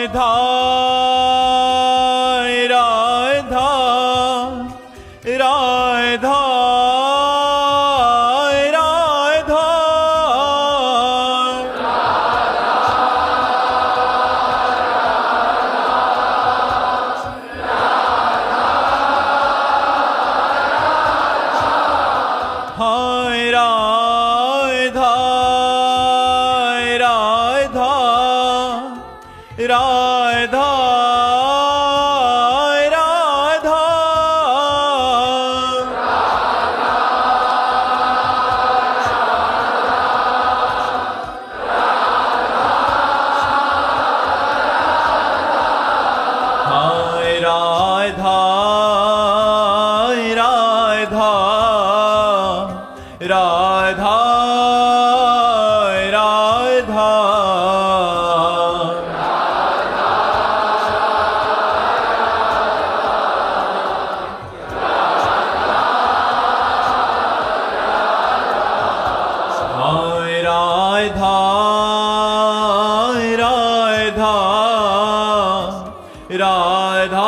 राधा राधा राधा राधा राधा हाय राधा राधा राधा राधा राधा राधा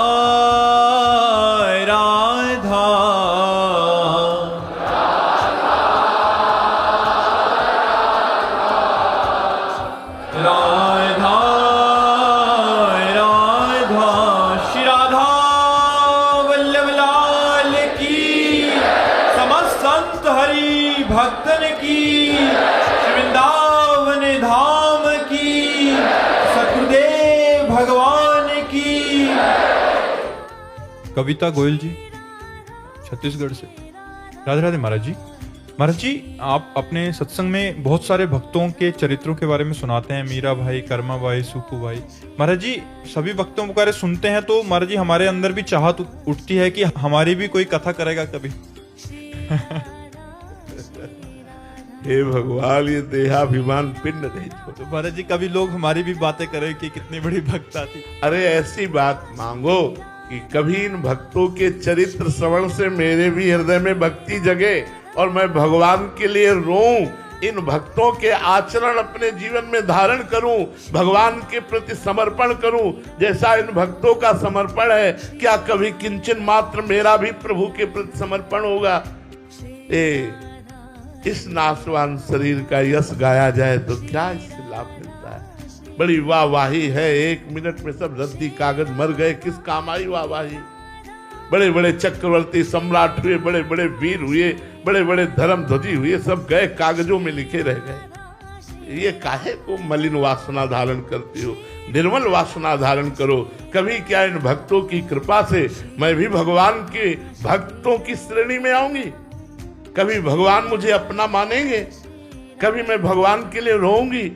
राधा राधा श्री राधा वल्लभ लाल की, समस्त संत हरि भक्तन की, श्री वृंदावन धाम की, सतगुरुदेव भगवान की। कविता गोयल जी छत्तीसगढ़ से। राधे राधे महाराज जी। महाराज जी, आप अपने सत्संग में बहुत सारे भक्तों के चरित्रों के बारे में सुनाते हैं, मीरा भाई, कर्मा भाई, सुकू भाई। महाराज जी, सभी भक्तों के बारे सुनते हैं तो महाराज जी हमारे अंदर भी चाहत उठती है कि हमारी भी कोई कथा करेगा कभी। हे भगवान, ये देहाभिमान पिंड नहीं छोड़ो। तो महाराज जी, कभी लोग हमारी भी बातें करें कि कितनी बड़ी भक्ता थी। अरे ऐसी बात मांगो कि कभी इन भक्तों के चरित्र श्रवण से मेरे भी हृदय में भक्ति जगे और मैं भगवान के लिए रोऊं, इन भक्तों के आचरण अपने जीवन में धारण करूं, भगवान के प्रति समर्पण करूं। जैसा इन भक्तों का समर्पण है, क्या कभी किंचन मात्र मेरा भी प्रभु के प्रति समर्पण होगा? इस नाशवान शरीर का यश गाया जाए तो क्या इससे लाभ मिलता है? बड़ी वाहवाही है, 1 मिनट में सब रद्दी कागज मर गए, किस काम आई वाहवाही? बड़े बड़े चक्रवर्ती सम्राट हुए, बड़े बड़े वीर हुए, बड़े बड़े धर्मध्वजी हुए, सब गए, कागजों में लिखे रह गए। ये काहे को मलिन वासना धारण करती हो? निर्मल वासना धारण करो। कभी क्या इन भक्तों की कृपा से मैं भी भगवान के भक्तों की श्रेणी में आऊंगी? कभी भगवान मुझे अपना मानेंगे? कभी मैं भगवान के लिए रोऊंगी?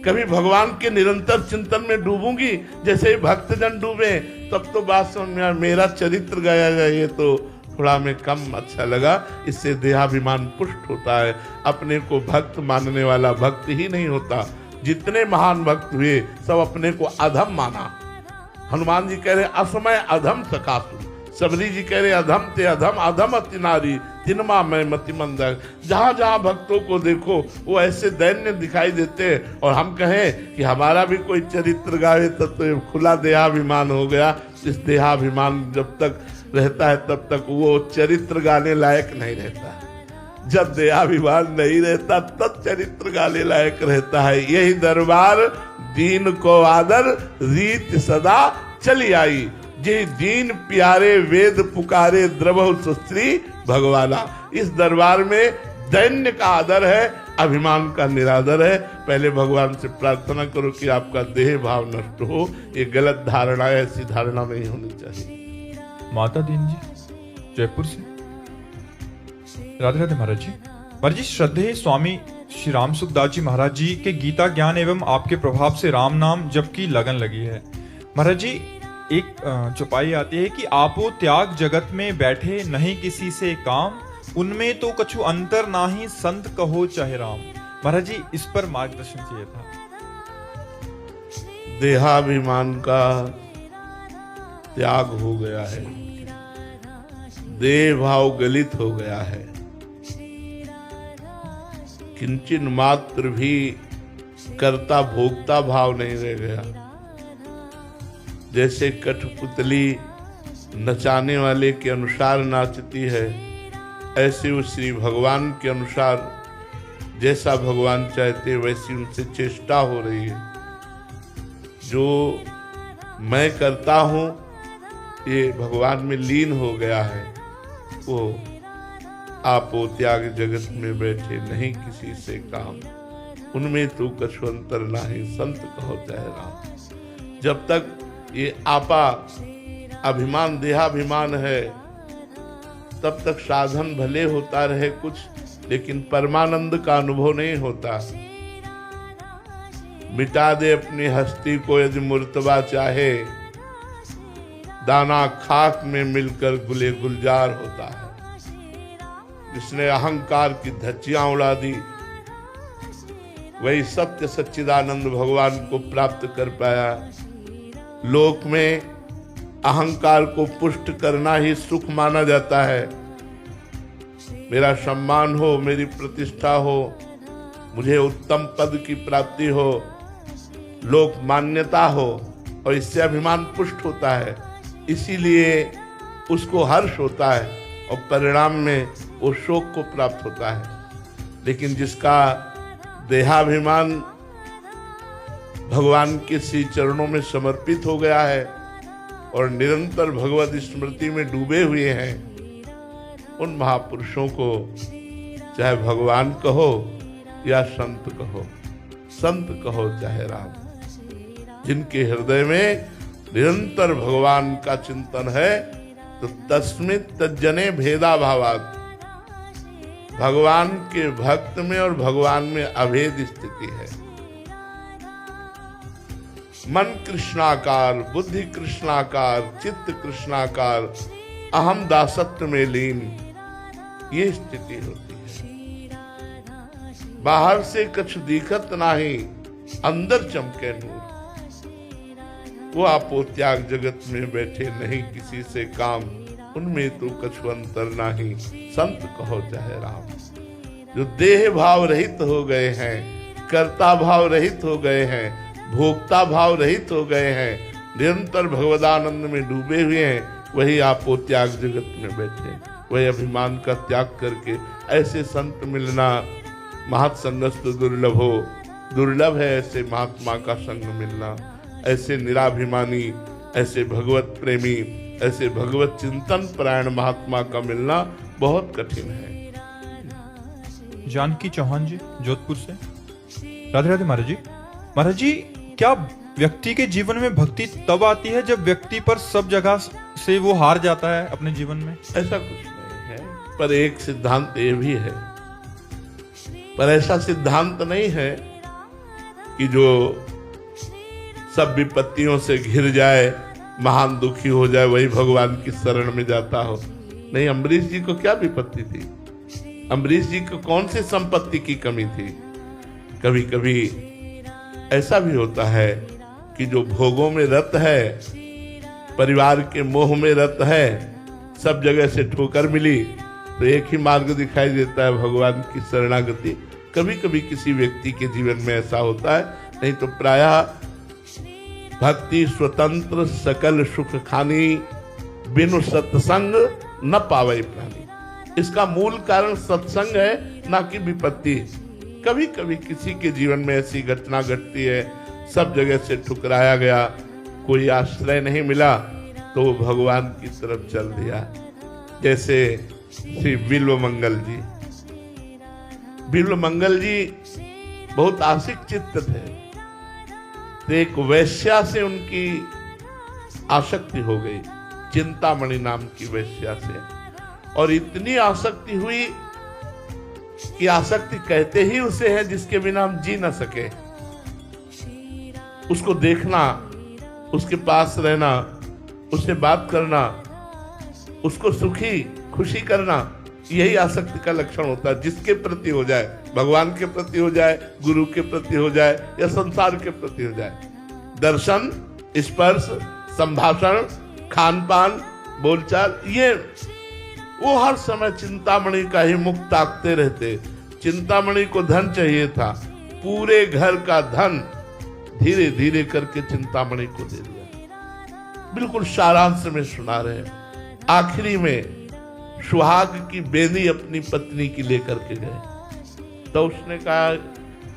कभी भगवान के निरंतर चिंतन में डूबूंगी जैसे भक्तजन डूबे? तब तो बात समझ में मेरा चरित्र गाया जाए, ये तो थोड़ा में कम अच्छा लगा। इससे देहाभिमान पुष्ट होता है। अपने को भक्त मानने वाला भक्त ही नहीं होता। जितने महान भक्त हुए सब अपने को अधम माना। हनुमान जी कह रहे असमय अधम सकासु, सबरी जी कह रहे अधम ते अधम, अधम अति नारी, तिनमा मैं मति मंदर। जहां जहां भक्तों को देखो वो ऐसे दैन्य दिखाई देते हैं। और हम कहें कि हमारा भी कोई चरित्र गावे तब तो खुला देहाभिमान हो गया। इस देहाभिमान जब तक रहता है तब तक वो चरित्र गाने लायक नहीं रहता। जब देहाभिमान नहीं रहता तब चरित्र गाने लायक रहता है। यही दरबार दीन को आदर रीत सदा चली आई, जे दीन प्यारे वेद पुकारे द्रवहु सुश्री भगवाना। इस दरबार में दैन्य का आदर है, अभिमान का निरादर है। पहले भगवान से प्रार्थना करो कि आपका देह भाव नष्ट हो। ये गलत धारणा है, ऐसी धारणा नहीं होनी चाहिए। माता दीन जी जयपुर से। राधे राधे महाराज जी। महाराज जी, श्रद्धेय स्वामी श्री राम सुखदास जी महाराज जी के गीता ज्ञान एवं आपके प्रभाव से राम नाम जप की लगन लगी है। महाराज जी, एक चौपाई आती है कि आपो त्याग जगत में बैठे नहीं किसी से काम, उनमें तो कछु अंतर नाही संत कहो चाहे राम। महाराज जी, इस पर मार्गदर्शन चाहिए था। देहाभिमान का त्याग हो गया है, देह भाव गलित हो गया है, किंचन मात्र भी कर्ता भोक्ता भाव नहीं रह गया। जैसे कठपुतली नचाने वाले के अनुसार नाचती है, ऐसे उस श्री भगवान के अनुसार जैसा भगवान चाहते वैसी उनसे चेष्टा हो रही है। जो मैं करता हूँ ये भगवान में लीन हो गया है। वो आपो त्याग जगत में बैठे नहीं किसी से काम, उनमें तू कछुअंतर नाही संत कहो चाहे राम। जब तक ये आपा अभिमान देहाभिमान है तब तक साधन भले होता रहे कुछ, लेकिन परमानंद का अनुभव नहीं होता। मिटा दे अपनी हस्ती को यदि मुर्तबा चाहे, दाना खाक में मिलकर गुले गुलजार होता है। जिसने अहंकार की धज्जियां उड़ा दी वही सत्य सच्चिदानंद भगवान को प्राप्त कर पाया। लोक में अहंकार को पुष्ट करना ही सुख माना जाता है। मेरा सम्मान हो, मेरी प्रतिष्ठा हो, मुझे उत्तम पद की प्राप्ति हो, लोक मान्यता हो, और इससे अभिमान पुष्ट होता है। इसीलिए उसको हर्ष होता है और परिणाम में वो शोक को प्राप्त होता है। लेकिन जिसका देहाभिमान भगवान के श्री चरणों में समर्पित हो गया है और निरंतर भगवत स्मृति में डूबे हुए हैं, उन महापुरुषों को चाहे भगवान कहो या संत कहो, संत कहो चाहे राम, जिनके हृदय में निरंतर भगवान का चिंतन है, तो तस्मित तज्जने भेदा भावात, भगवान के भक्त में और भगवान में अभेद स्थिति है। मन कृष्णाकार, बुद्धि कृष्णाकार, चित्त कृष्णाकार, अहम दासत्व में लीन, ये स्थिति होती है। बाहर से कुछ दिखत नाही, अंदर चमके नूर। वो आपो त्याग जगत में बैठे नहीं किसी से काम, उनमें तो कछु अंतर नाही संत कहो चाहे राम। जो देह भाव रहित हो गए हैं, कर्ता भाव रहित हो गए हैं, भोक्ता भाव रहित हो गए हैं, निरंतर भगवदानंद में डूबे हुए हैं, वही आपो त्याग जगत में बैठे। वही अभिमान का त्याग करके ऐसे संत मिलना महत्संगस्तु दुर्लभो, दुर्लभ है ऐसे महात्मा का संग मिलना। ऐसे निराभिमानी, ऐसे भगवत प्रेमी, ऐसे भगवत चिंतन परायण महात्मा का मिलना बहुत कठिन है। जानकी चौहान जी जोधपुर से। राधे राधे महाराज जी। महाराज जी, क्या व्यक्ति के जीवन में भक्ति तब आती है जब व्यक्ति पर सब जगह से वो हार जाता है अपने जीवन में? ऐसा कुछ नहीं है, पर एक सिद्धांत ये भी है। पर ऐसा सिद्धांत नहीं है कि जो सब विपत्तियों से घिर जाए, महान दुखी हो जाए, वही भगवान की शरण में जाता हो। नहीं, अम्बरीश जी को क्या विपत्ति थी? अम्बरीश जी को कौन सी संपत्ति की कमी थी? कभी कभी ऐसा भी होता है कि जो भोगों में रत है, परिवार के मोह में रत है, सब जगह से ठोकर मिली तो एक ही मार्ग दिखाई देता है, भगवान की शरणागति। कभी कभी किसी व्यक्ति के जीवन में ऐसा होता है, नहीं तो प्रायः भक्ति स्वतंत्र सकल सुख खानी, बिनु सत्संग न पावे प्राणी। इसका मूल कारण सत्संग है, ना कि विपत्ति। कभी कभी किसी के जीवन में ऐसी घटना घटती है, सब जगह से ठुकराया गया, कोई आश्रय नहीं मिला, तो वो भगवान की तरफ चल दिया। जैसे श्री बिल्व मंगल जी। बिल्व मंगल जी बहुत आशिक चित्त थे, तो एक वैश्या से उनकी आसक्ति हो गई, चिंतामणि नाम की वैश्या से। और इतनी आसक्ति हुई कि आसक्ति कहते ही उसे है जिसके बिना हम जी न सके। उसको देखना, उसके पास रहना, उससे बात करना, उसको सुखी खुशी करना, यही आसक्ति का लक्षण होता है। जिसके प्रति हो जाए, भगवान के प्रति हो जाए, गुरु के प्रति हो जाए, या संसार के प्रति हो जाए। दर्शन, स्पर्श, संभाषण, खान पान, बोलचाल, ये वो हर समय चिंतामणि का ही मुख ताकते रहते। चिंतामणि को धन चाहिए था, पूरे घर का धन धीरे धीरे करके चिंतामणि को दे दिया। बिल्कुल सारांश में सुना रहे हैं। आखिरी में सुहाग की बेनी अपनी पत्नी की लेकर के गए तो उसने कहा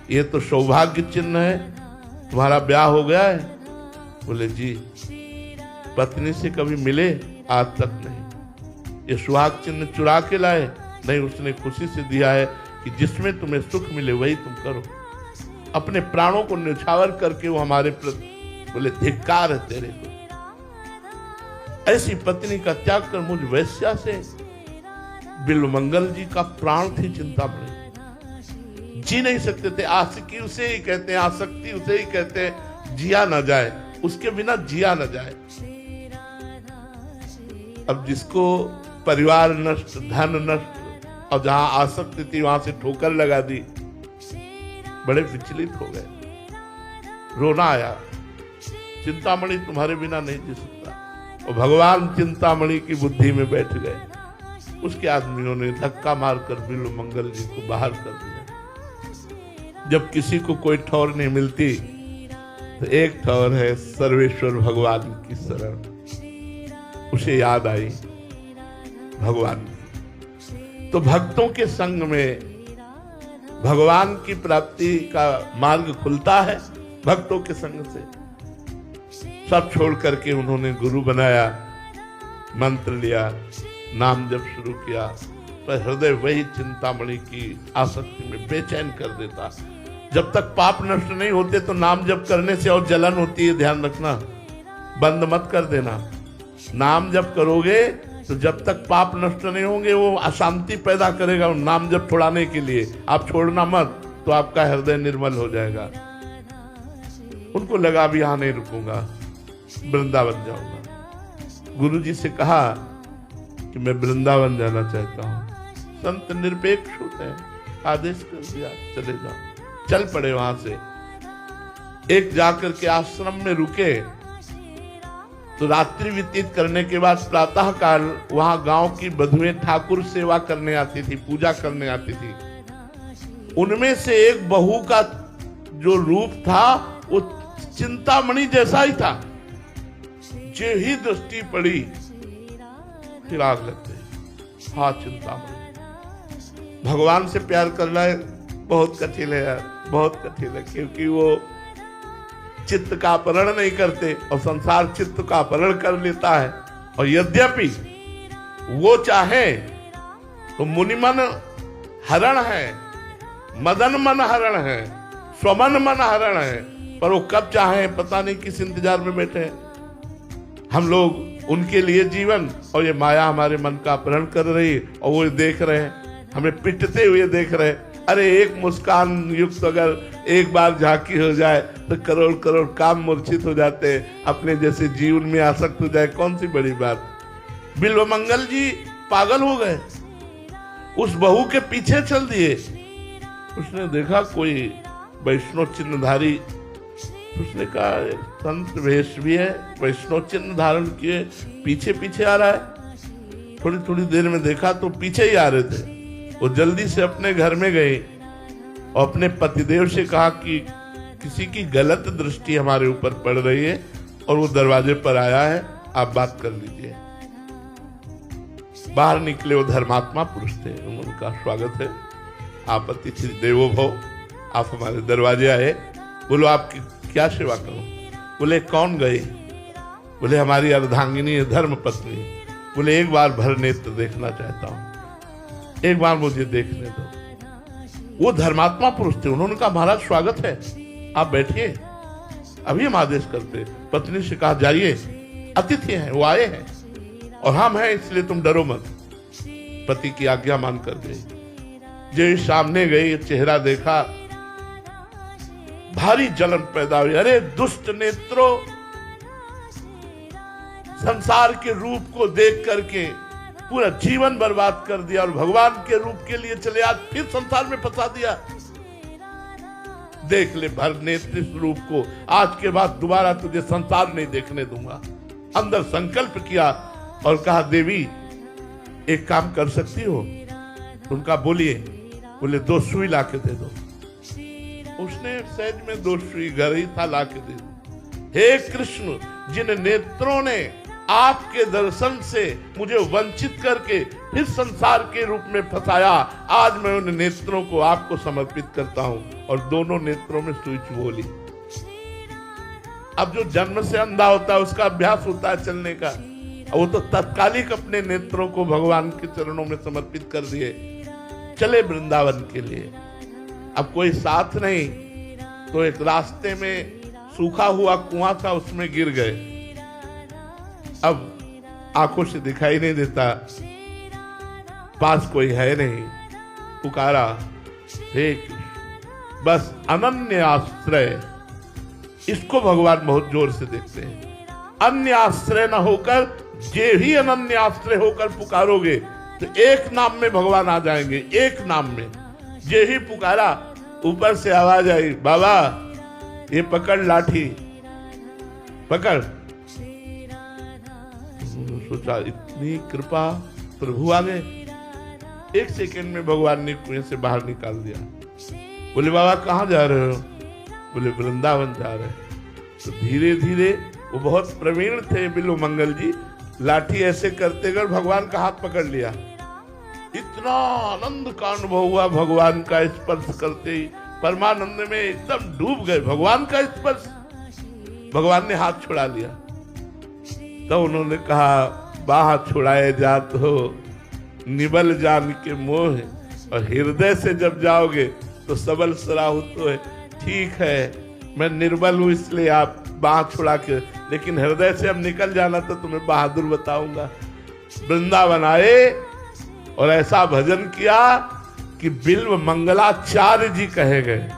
ये तो सौभाग्य चिन्ह है, तुम्हारा ब्याह हो गया है? बोले जी, पत्नी से कभी मिले? आज तक नहीं। ये सुहाग चिन्ह चुरा के लाए? नहीं, उसने खुशी से दिया है कि जिसमें तुम्हें सुख मिले वही तुम करो। अपने प्राणों को न्यौछावर करके वो हमारे प्रति, बोले धिक्कार है तेरे को। ऐसी पत्नी का त्याग कर मुझ वैश्या से। बिल्वमंगल जी का प्राण थी चिंतामणि, जी नहीं सकते थे। आशिकी उसे ही कहते हैं, आसक्ति उसे ही कहते हैं, जिया न जाए, उसके बिना जिया न जाए। अब जिसको परिवार नष्ट, धन नष्ट, और जहां आसक्ति थी वहां से ठोकर लगा दी, बड़े विचलित हो गए, रोना आया। चिंतामणि तुम्हारे बिना नहीं जी सकता। और भगवान चिंतामणि की बुद्धि में बैठ गए। उसके आदमियों ने धक्का मारकर बिल्वमंगल जी को बाहर कर दिया। जब किसी को कोई ठौर नहीं मिलती तो एक ठौर है सर्वेश्वर भगवान की शरण। उसे याद आई भगवान की। तो भक्तों के संग में भगवान की प्राप्ति का मार्ग खुलता है। भक्तों के संग से सब छोड़ करके उन्होंने गुरु बनाया, मंत्र लिया, नाम जप शुरू किया। पर हृदय वही चिंतामणि की आसक्ति में बेचैन कर देता। जब तक पाप नष्ट नहीं होते तो नाम जप करने से और जलन होती है, ध्यान रखना, बंद मत कर देना। नाम जप करोगे तो जब तक पाप नष्ट नहीं होंगे वो अशांति पैदा करेगा नाम जप छुड़ाने के लिए। आप छोड़ना मत तो आपका हृदय निर्मल हो जाएगा। उनको लगा भी यहां नहीं रुकूंगा, वृंदावन जाऊंगा। गुरु जी से कहा कि मैं वृंदावन जाना चाहता हूं। संत निरपेक्ष होते हैं, आदेश कर दिया चले जाओ। चल पड़े वहां से। एक जाकर के आश्रम में रुके तो रात्रि व्यतीत करने के बाद प्रातः काल वहां गांव की बधुएं ठाकुर सेवा करने आती थी, पूजा करने आती थी। उनमें से एक बहू का जो रूप था वो चिंतामणि जैसा ही था। जो ही दृष्टि पड़ी फिर आग लग गई। हाँ, चिंतामणि। भगवान से प्यार करना बहुत कठिन है यार, बहुत कठिन है, क्योंकि वो चित्त का अपहरण नहीं करते और संसार चित्त का अपहरण कर लेता है। और यद्यपि वो चाहे तो मुनिमन हरण है, मदन मन हरण है, स्वमन मन हरण है, पर वो कब चाहे पता नहीं किस इंतजार में बैठे हैं। हम लोग उनके लिए जीवन और ये माया हमारे मन का अपहरण कर रही है और वो देख रहे हैं, हमें पिटते हुए देख रहे हैं। अरे एक मुस्कान युक्त अगर एक बार झांकी हो जाए तो करोड़ करोड़ काम मूर्छित हो जाते हैं। अपने जैसे जीवन में आसक्त हो जाए, कौन सी बड़ी बात। बिल्वमंगल जी पागल हो गए, उस बहू के पीछे चल दिए। उसने देखा कोई वैष्णव चिन्हधारी, उसने कहा संत वेश भी है, वैष्णव चिन्ह धारण किए, पीछे पीछे आ रहा है। थोड़ी थोड़ी देर में देखा तो पीछे ही आ रहे थे। वो जल्दी से अपने घर में गए और अपने पतिदेव से कहा कि किसी की गलत दृष्टि हमारे ऊपर पड़ रही है और वो दरवाजे पर आया है, आप बात कर लीजिए। बाहर निकले, वो धर्मात्मा पुरुष थे। उनका स्वागत है, आप अतिथि देवो भव, आप हमारे दरवाजे आए, बोलो आपकी क्या सेवा करूं। बोले कौन गए? बोले हमारी अर्धांगिनी धर्म पत्नी। बोले एक बार भर नेत्र देखना चाहता हूं, एक बार मुझे देखने दो। वो धर्मात्मा पुरुष थे। उन्होंने कहा महाराज स्वागत है, आप बैठिए, अभी हम आदेश करते। पत्नी से कहा जाइए, अतिथि हैं, वो आए हैं और हम हैं, इसलिए तुम डरो मत। पति की आज्ञा मानकर गई। जो सामने गई, चेहरा देखा, भारी जलन पैदा हुई। अरे दुष्ट नेत्रों, संसार के रूप को देख करके पूरा जीवन बर्बाद कर दिया और भगवान के रूप के लिए चले आज फिर संसार में फंसा दिया। देख ले भर नेत्र इस रूप को, आज के बाद दोबारा तुझे संसार नहीं देखने दूंगा। अंदर संकल्प किया और कहा देवी एक काम कर सकती हो? उनका बोलिए। बोले 2 सुई ला के दे दो। उसने सहज में 2 सुई घर ही था ला के दे दो। हे कृष्ण, जिन नेत्रों ने आपके दर्शन से मुझे वंचित करके फिर संसार के रूप में फंसाया, आज मैं उन नेत्रों को आपको समर्पित करता हूं। और दोनों नेत्रों में स्विच बोली। अब जो जन्म से अंधा होता है उसका अभ्यास होता है चलने का, वो तो तत्कालिक अपने नेत्रों को भगवान के चरणों में समर्पित कर दिए, चले वृंदावन के लिए। अब कोई साथ नहीं तो एक रास्ते में सूखा हुआ कुआं था, उसमें गिर गए। अब आंखों से दिखाई नहीं देता, पास कोई है नहीं, पुकारा हे कृष्ण। बस अनन्य आश्रय, इसको भगवान बहुत जोर से देखते हैं। अन्य आश्रय न होकर, जे ही अनन्य आश्रय होकर पुकारोगे तो एक नाम में भगवान आ जाएंगे, एक नाम में। जे ही पुकारा, ऊपर से आवाज आई, बाबा ये पकड़ लाठी, पकड़। सोचा इतनी कृपा, प्रभु आ गए। एक सेकंड में भगवान ने कुएं से बाहर निकाल दिया। बोले बाबा कहाँ जा रहे हो? बोले वृंदावन जा रहे हैं। तो धीरे धीरे, वो बहुत प्रवीण थे बिल्व मंगल जी, लाठी ऐसे करते कर भगवान का हाथ पकड़ लिया। इतना आनंद का अनुभव हुआ भगवान का स्पर्श करते ही, परमानंद में एकदम डूब गए। भगवान का स्पर्श, भगवान ने हाथ छुड़ा लिया। तो उन्होंने कहा बाह छुड़ाए जात हो निबल जान के मोह, और हृदय से जब जाओगे तो सबल सराहुत है। ठीक है मैं निर्बल हूं इसलिए आप बाह छुड़ा के, लेकिन हृदय से अब निकल जाना तो तुम्हें बहादुर बताऊंगा। वृंदावन आए और ऐसा भजन किया कि बिल्व मंगलाचार्य जी कहे गए,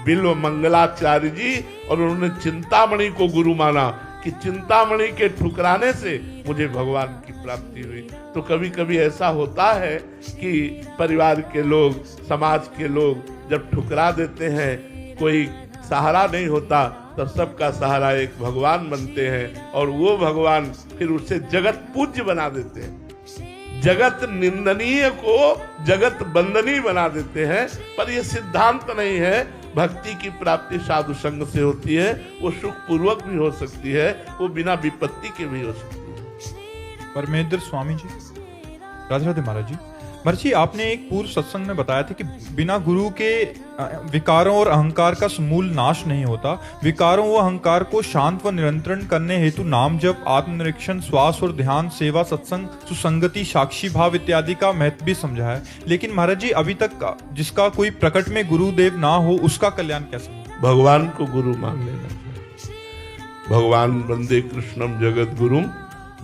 बिल्व मंगलाचार्य जी। और उन्होंने चिंतामणि को गुरु माना कि चिंतामणि के ठुकराने से मुझे भगवान की प्राप्ति हुई। तो कभी कभी ऐसा होता है कि परिवार के लोग, समाज के लोग जब ठुकरा देते हैं, कोई सहारा नहीं होता, तब सबका सहारा एक भगवान बनते हैं। और वो भगवान फिर उसे जगत पूज्य बना देते हैं, जगत निंदनीय को जगत बंदनीय बना देते हैं। पर ये सिद्धांत नहीं है। भक्ति की प्राप्ति साधु संग से होती है, वो सुख पूर्वक भी हो सकती है, वो बिना विपत्ति के भी हो सकती है। परमेंद्र स्वामी जी, राधे राधे महाराज जी। महाराज जी, आपने एक पूर्व सत्संग में बताया था कि बिना गुरु के विकारों और अहंकार का समूल नाश नहीं होता। विकारों व अहंकार को शांत व नियंत्रण करने हेतु नाम जप, आत्मनिरीक्षण, श्वास और ध्यान, सेवा, सत्संग, सुसंगति, साक्षी भाव इत्यादि का महत्व भी समझा है। लेकिन महाराज जी, अभी तक जिसका कोई प्रकट में गुरुदेव ना हो, उसका कल्याण कैसे हो? भगवान को गुरु मान लेना चाहिए। भगवान वंदे कृष्णम जगत गुरुम,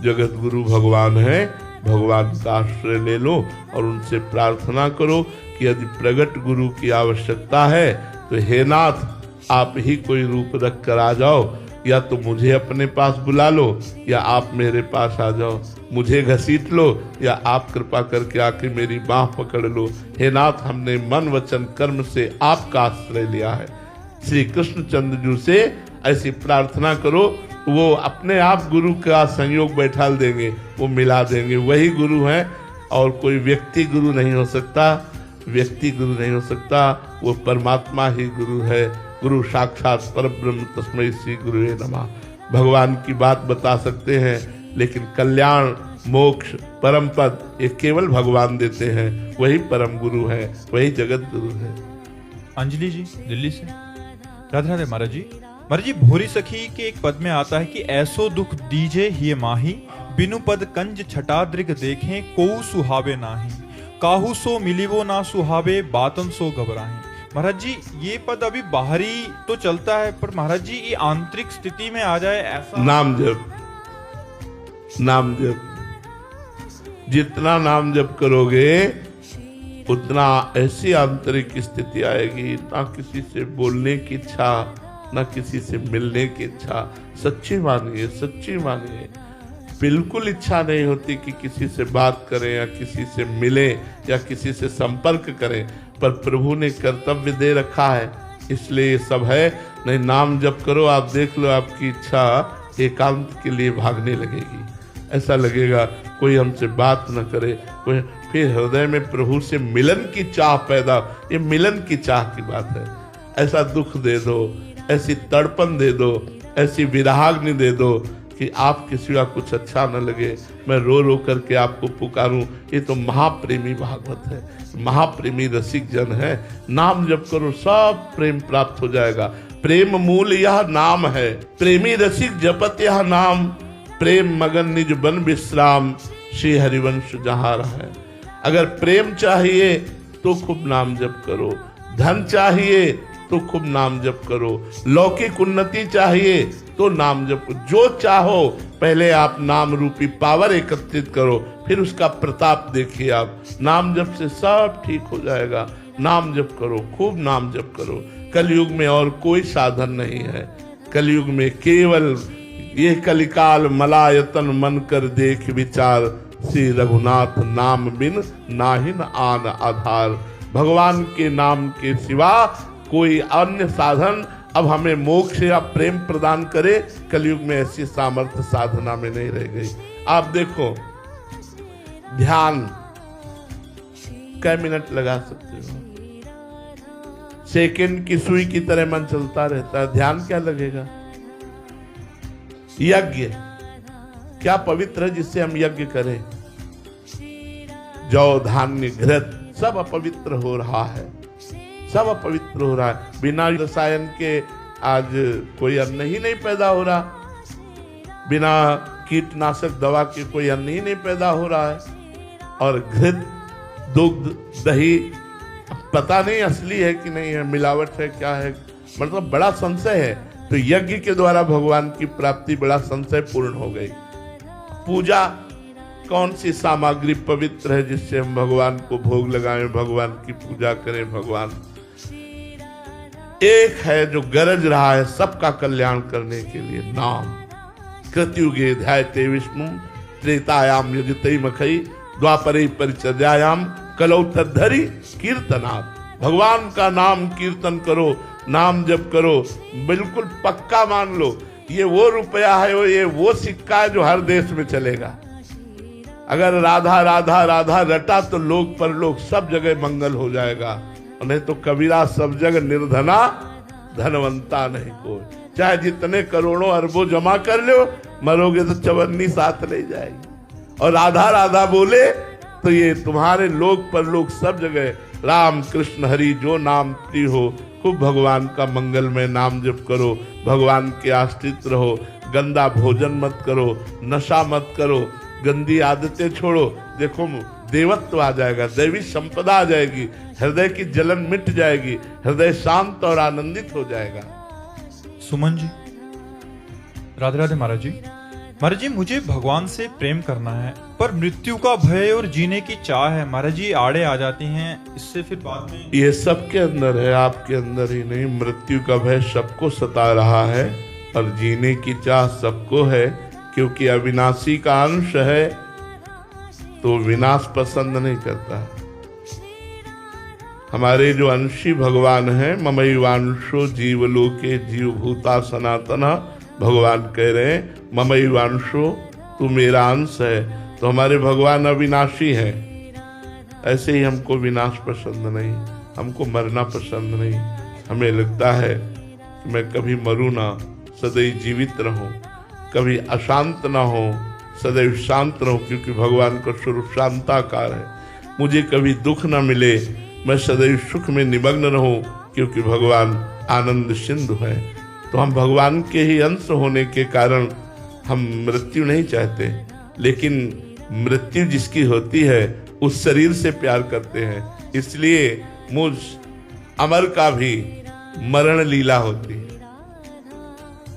जगत गुरु भगवान है। भगवान का आश्रय ले लो और उनसे प्रार्थना करो कि यदि प्रगट गुरु की आवश्यकता है तो हे नाथ आप ही कोई रूप रख कर आ जाओ, या तो मुझे अपने पास बुला लो या आप मेरे पास आ जाओ, मुझे घसीट लो या आप कृपा करके आके मेरी बाह पकड़ लो। हे नाथ हमने मन वचन कर्म से आपका आश्रय लिया है। श्री कृष्णचंद्र जी से ऐसी प्रार्थना करो, वो अपने आप गुरु का संयोग बैठाल देंगे, वो मिला देंगे। वही गुरु हैं और कोई व्यक्ति गुरु नहीं हो सकता, व्यक्ति गुरु नहीं हो सकता, वो परमात्मा ही गुरु है। गुरु साक्षात परब्रह्म तस्मै श्री गुरुवे नमः। भगवान की बात बता सकते हैं, लेकिन कल्याण, मोक्ष, परम पद ये केवल भगवान देते हैं। वही परम गुरु है, वही जगत गुरु है। अंजलि जी दिल्ली से, राधे राधे महाराज जी। महाराज जी, भोरी सखी के एक पद में आता है कि ऐसो दुख दीजे हिय माही, बिनु पद कंज छटा दृग देखें, कोउ सुहावे नाही, काहू सो मिलिवो ना सुहावे, बातन सो घबराही। महाराज जी, ये पद अभी बाहरी तो चलता है, पर महाराज जी ये आंतरिक स्थिति में आ जाए ऐसा। नाम जप, नाम जप, जितना नाम जप करोगे उतना ऐसी आंतरिक स्थिति आएगी, ना किसी से बोलने की इच्छा, ना किसी से मिलने की इच्छा। सच्ची मानिए, सच्ची मानिए, बिल्कुल इच्छा नहीं होती कि किसी से बात करें या किसी से मिलें या किसी से संपर्क करें, पर प्रभु ने कर्तव्य दे रखा है, इसलिए ये सब है। नहीं, नाम जप करो, आप देख लो आपकी इच्छा एकांत के लिए भागने लगेगी। ऐसा लगेगा कोई हमसे बात न करे, कोई, फिर हृदय में प्रभु से मिलन की चाह पैदा, ये मिलन की चाह की बात है। ऐसा दुख दे दो, ऐसी तड़पन दे दो ऐसी विराग्नि दे दो कि आपके सिवा कुछ अच्छा न लगे, मैं रो रो करके आपको पुकारूं। ये तो महाप्रेमी भागवत है, महाप्रेमी रसिक जन है। नाम जप करो, सब प्रेम प्राप्त हो जाएगा। प्रेम मूल यह नाम है, प्रेमी रसिक जपत यह नाम। प्रेम मगन निज बन विश्राम, श्री हरिवंश जहाँ है। अगर प्रेम चाहिए तो खूब नाम जप करो, धन चाहिए तो खूब नाम जप करो, लौकिक उन्नति चाहिए तो नाम जप। जो चाहो पहले आप नाम रूपी पावर एकत्रित करो, फिर उसका प्रताप देखिए आप। नाम जप से सब ठीक हो जाएगा। नाम जप करो, खूब नाम जप करो। कलयुग में और कोई साधन नहीं है। कलयुग में केवल ये कलिकाल मलायतन मन कर देख विचार, श्री रघुनाथ नाम बिन नाहिन आन आधार। भगवान के नाम के सिवा कोई अन्य साधन अब हमें मोक्ष या प्रेम प्रदान करे, कलयुग में ऐसी सामर्थ्य साधना में नहीं रह गई। आप देखो, ध्यान कै मिनट लगा सकते हो? सेकंड की सुई की तरह मन चलता रहता है। ध्यान क्या लगेगा? यज्ञ क्या पवित्र है जिससे हम यज्ञ करें? जौ धान्य घृत सब अपवित्र हो रहा है, सब अपवित्र हो रहा है। बिना रसायन के आज कोई अन्न ही नहीं पैदा हो रहा, बिना कीटनाशक दवा के कोई अन्न ही नहीं पैदा हो रहा है। और घृत, दुग्ध, दही पता नहीं असली है कि नहीं है, मिलावट है, क्या है, मतलब बड़ा संशय है। तो यज्ञ के द्वारा भगवान की प्राप्ति बड़ा संशय पूर्ण हो गई। पूजा, कौन सी सामग्री पवित्र है जिससे हम भगवान को भोग लगाएं, भगवान की पूजा करें? भगवान एक है जो गरज रहा है सबका कल्याण करने के लिए, नाम। कृतयुगे ध्यायते विष्णु, त्रेतायाम यजते मखई, द्वापरे परिचर्यायाम, कलौ तद्धरि कीर्तनात्। भगवान का नाम कीर्तन करो, नाम जप करो, बिल्कुल पक्का मान लो ये वो रुपया है, ये वो सिक्का है जो हर देश में चलेगा। अगर राधा राधा राधा रटा तो लोक परलोक सब जगह मंगल हो जाएगा। नहीं तो कबीरा सब जगह निर्धना, धनवंता नहीं कोई। चाहे जितने करोड़ों अरबों जमा कर लो, मरोगे तो चवन्नी साथ ले जाएगी। और राधा राधा बोले तो ये तुम्हारे लोक परलोक सब जगह राम कृष्ण हरि जो नाम प्रिय हो। खूब भगवान का मंगलमय नाम जप करो, भगवान के आश्रित रहो, गंदा भोजन मत करो, नशा मत करो, गंदी आदतें छोड़ो। देखो देवत्व आ जाएगा, दैवी संपदा आ जाएगी, हृदय की जलन मिट जाएगी, हृदय शांत और आनंदित हो जाएगा। सुमन जी, राधे राधे महाराज जी। महाराज जी, मुझे भगवान से प्रेम करना है पर मृत्यु का भय और जीने की चाह है। महाराज जी आड़े आ जाती हैं, इससे फिर बाद में। ये सबके अंदर है, आपके अंदर ही नहीं। मृत्यु का भय सबको सता रहा है और जीने की चाह सबको है, क्योंकि अविनाशी का अंश है तो विनाश पसंद नहीं करता। हमारे जो अंशी भगवान है, ममैवांशो जीवलोके जीवभूता सनातना, भगवान कह रहे हैं ममैवांशो, तू मेरा अंश है। तो हमारे भगवान अविनाशी है। ऐसे ही हमको विनाश पसंद नहीं, हमको मरना पसंद नहीं। हमें लगता है कि मैं कभी मरूं ना, सदैव जीवित रहूं, कभी अशांत ना हो, सदैव शांत रहूं, क्योंकि भगवान का स्वरूप शांताकार है। मुझे कभी दुख ना मिले, मैं सदैव सुख में निमग्न रहूं, क्योंकि भगवान आनंद सिंधु है। तो हम भगवान के ही अंश होने के कारण हम मृत्यु नहीं चाहते, लेकिन मृत्यु जिसकी होती है उस शरीर से प्यार करते हैं। इसलिए मुझ अमर का भी मरण लीला होती है,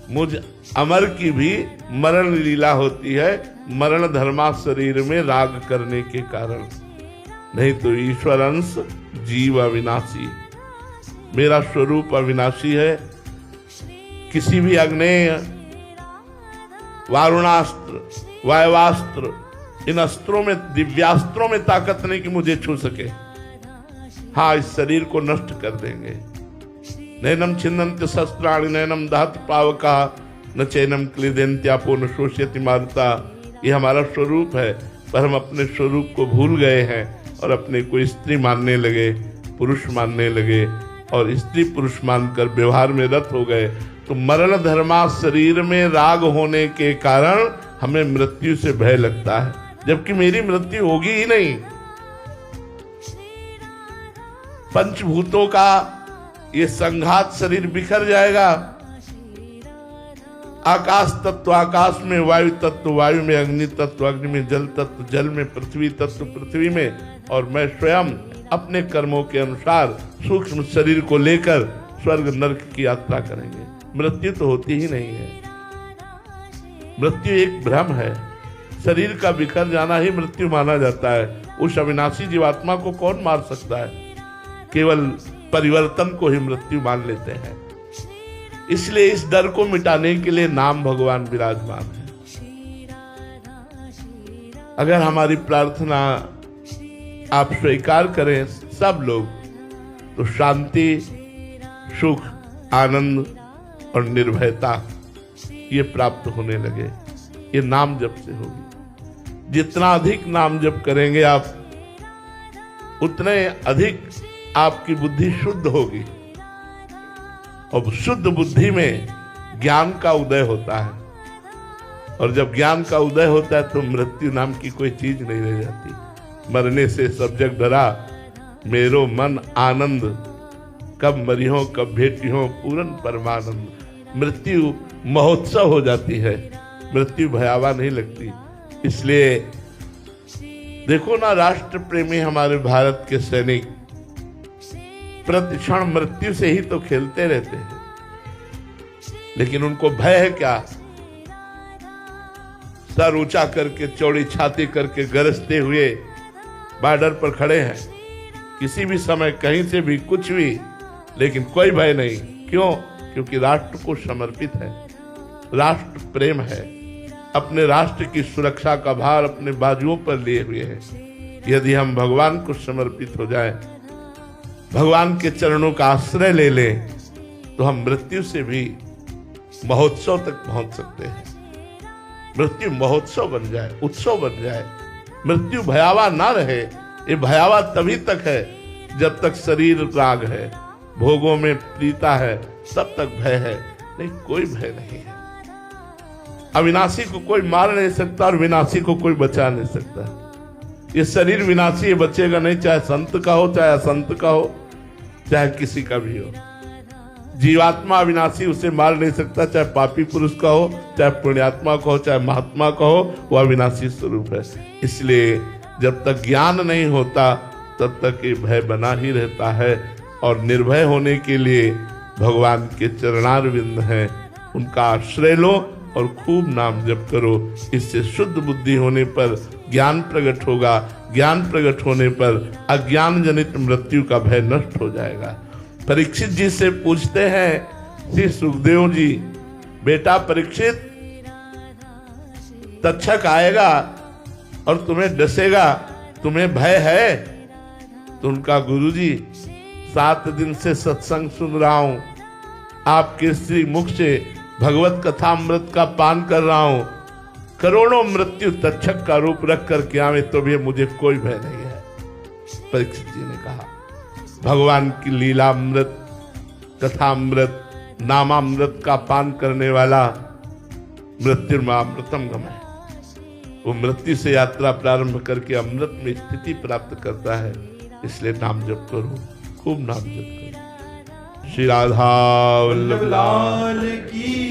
मुझ अमर की भी मरण लीला होती है, मरण धर्मा शरीर में राग करने के कारण। नहीं तो ईश्वर अंश जीव अविनाशी, मेरा स्वरूप अविनाशी है। किसी भी अग्नेय, वारुणास्त्र, वायवास्त्र, इन अस्त्रों में, दिव्यास्त्रों में ताकत नहीं कि मुझे छू सके। हाँ, इस शरीर को नष्ट कर देंगे। नैनम छिन्नन्ति शस्त्राणि नैनम दहत पावका न चैनम क्लिदेन्त्यापो न शोष्यति मारुता। ये हमारा स्वरूप है, पर हम अपने स्वरूप को भूल गए हैं और अपने को स्त्री मानने लगे, पुरुष मानने लगे, और स्त्री पुरुष मानकर व्यवहार में रत हो गए। तो मरण धर्मा शरीर में राग होने के कारण हमें मृत्यु से भय लगता है, जबकि मेरी मृत्यु होगी ही नहीं। पंचभूतों का ये संघात शरीर बिखर जाएगा। आकाश तत्व आकाश में, वायु तत्व वायु में, अग्नि तत्व अग्नि में, जल तत्व जल में, पृथ्वी तत्व पृथ्वी में, और मैं स्वयं अपने कर्मों के अनुसार सूक्ष्म शरीर को लेकर स्वर्ग नरक की यात्रा करेंगे। मृत्यु तो होती ही नहीं है। मृत्यु एक भ्रम है। शरीर का बिखर जाना ही मृत्यु माना जाता है। उस अविनाशी जीवात्मा को कौन मार सकता है? केवल परिवर्तन को ही मृत्यु मान लेते हैं। इसलिए इस डर को मिटाने के लिए नाम भगवान विराजमान है। अगर हमारी प्रार्थना आप स्वीकार करें सब लोग, तो शांति, सुख, आनंद और निर्भयता ये प्राप्त होने लगे। ये नाम जप से होगी। जितना अधिक नाम जप करेंगे आप, उतने अधिक आपकी बुद्धि शुद्ध होगी, और शुद्ध बुद्धि में ज्ञान का उदय होता है। और जब ज्ञान का उदय होता है तो मृत्यु नाम की कोई चीज नहीं रह जाती। मरने से सब जग डरा, मेरो मन आनंद, कब मरियो कब भेटियो पूरन परमानंद। मृत्यु महोत्सव हो जाती है, मृत्यु भयावह नहीं लगती। इसलिए देखो ना, राष्ट्र प्रेमी हमारे भारत के सैनिक प्रतिक्षण मृत्यु से ही तो खेलते रहते हैं, लेकिन उनको भय है क्या? सर ऊंचा करके, चौड़ी छाती करके गरजते हुए बॉर्डर पर खड़े हैं, किसी भी समय कहीं से भी कुछ भी, लेकिन कोई भय नहीं। क्यों? क्योंकि राष्ट्र को समर्पित है, राष्ट्र प्रेम है, अपने राष्ट्र की सुरक्षा का भार अपने बाजुओं पर लिए हुए हैं। यदि हम भगवान को समर्पित हो जाएं, भगवान के चरणों का आश्रय ले लें, तो हम मृत्यु से भी महोत्सव तक पहुंच सकते हैं। मृत्यु महोत्सव बन जाए, उत्सव बन जाए। मृत्यु भयावह ना रहे। ये भयावह तभी तक है जब तक शरीर राग है, भोगों में प्रीता है, तब तक भय है। नहीं, कोई भय नहीं है। अविनाशी को कोई मार नहीं सकता और विनाशी को कोई बचा नहीं सकता। ये शरीर विनाशी है, बचेगा नहीं, चाहे संत का हो, चाहे असंत का हो, चाहे किसी का भी हो। जीवात्मा अविनाशी, उसे मार नहीं सकता, चाहे पापी पुरुष का हो, चाहे पुण्यात्मा का हो, चाहे महात्मा का हो, वह अविनाशी स्वरूप है। इसलिए जब तक ज्ञान नहीं होता तब तक ये भय बना ही रहता है। और निर्भय होने के लिए भगवान के चरणारविंद हैं, उनका आश्रय लो और खूब नाम जप करो। इससे शुद्ध बुद्धि होने पर ज्ञान प्रकट होगा। ज्ञान प्रकट होने पर अज्ञान जनित मृत्यु का भय नष्ट हो जाएगा। परीक्षित जी से पूछते हैं श्री सुखदेव जी, बेटा परीक्षित, तक्षक आएगा और तुम्हें डसेगा, तुम्हें भय है? तो उनका गुरुजी, 7 दिन से सत्संग सुन रहा हूं, आपके श्री मुख से भगवत कथामृत का पान कर रहा हूं, करोड़ों मृत्यु तक्षक का रूप रख करके आवे तो भी मुझे कोई भय नहीं है। परीक्षित जी ने कहा, भगवान की लीलामृत, कथामृत, नामामृत का पान करने वाला मृत्युर्मामृतम गमः, वो मृत्यु से यात्रा प्रारंभ करके अमृत में स्थिति प्राप्त करता है। इसलिए नाम जप करो, खूब नाम जप करो। श्री राधा वल्लभ लाल की